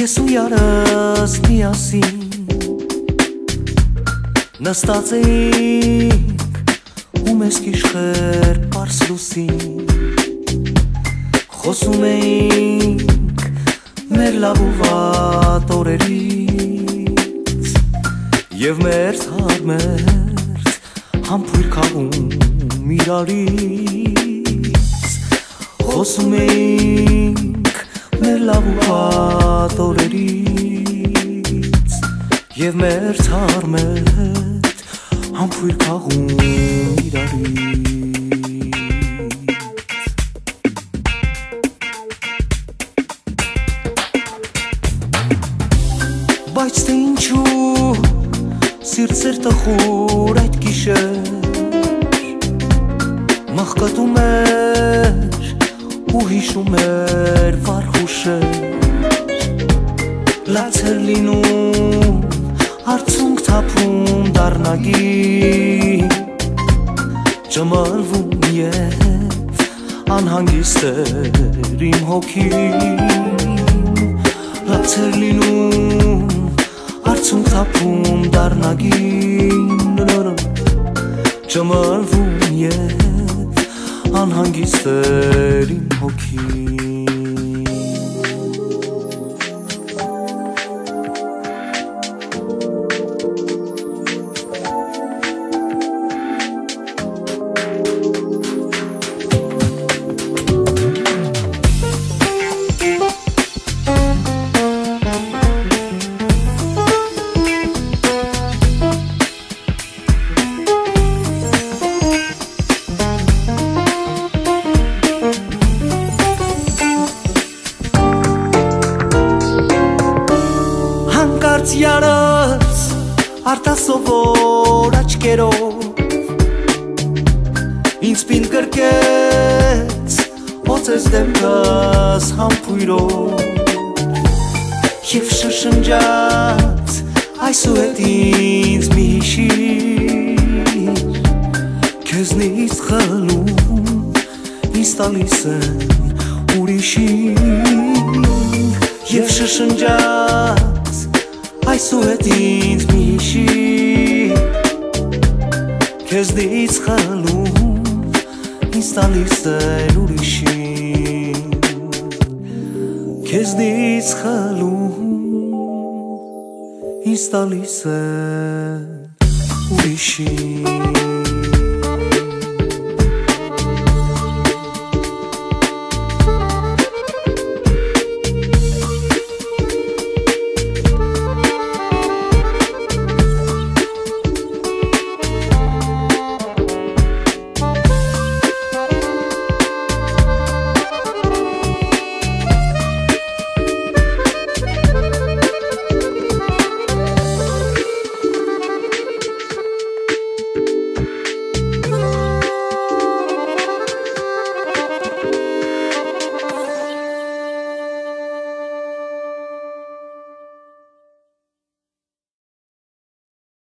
Ես ու յարս միասին նստած էինք ու մեզ կիշխեր պարս լուսին խոսում էինք մեր լավ ու վատ օրերից և մեր թարմերթ համբույր քաղում իրարից խոսում էինք մեր լավ ու վատ օրերից և մեր թարմերթ համբույր քաղում իրարից Բայց թե ինչու սիրտս էր տխուր այդ գիշեր մաղկատում էր ու հիշում էր վառ հուշեր լաց էր լինում արցունք թափում դառնագիր ճմլվում և անհանգիստ էր իմ հոգին լաց էր լինում արցունք թափում դառնագին ճմլվում և անհանգիստ էր իմ հոգին Հանկարծ յարս արտասովոր աչկերով ինձ պինդ գրկեց օծես դեմքս համբույրով և շշնջաց այսուհետ ինձ մի հիշիր քեզնից խլում ինձ տալիս են ուրիշին և շշնջաց այսուհետ ինձ մի հիշիր քեզնից խլում ինձ տալիս են ուրիշին քեզնից խլում ինձ տալիս են ուրիշին